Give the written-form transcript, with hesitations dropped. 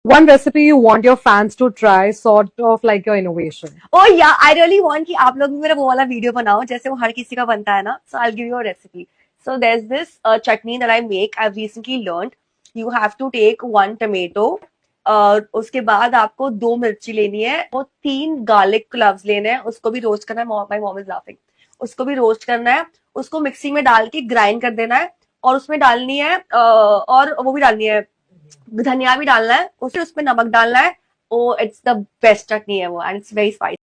One recipe you want your fans to try, sort of like your innovation. Oh yeah, I really want कि आप लोग भी मेरा वो वाला वीडियो बनाओ जैसे वो हर किसी का बनता है ना. So I'll give you a recipe. So there's this chutney that I make. I've recently learned. You have to take one tomato. उसके बाद आपको 2 मिर्ची लेनी है, वो 3 गार्लिक क्लव्स लेने हैं, उसको भी रोस्ट करना है. My mom is laughing. उसको भी रोस्ट करना है, उसको मिक्सी में डाल के ग्राइंड कर देना है, और उसमें डालनी है और वो भी डालनी है, धनिया भी डालना है, फिर उसमें नमक डालना है. ओ इट्स द बेस्ट चटनी है वो, एंड इट्स वेरी स्पाइसी.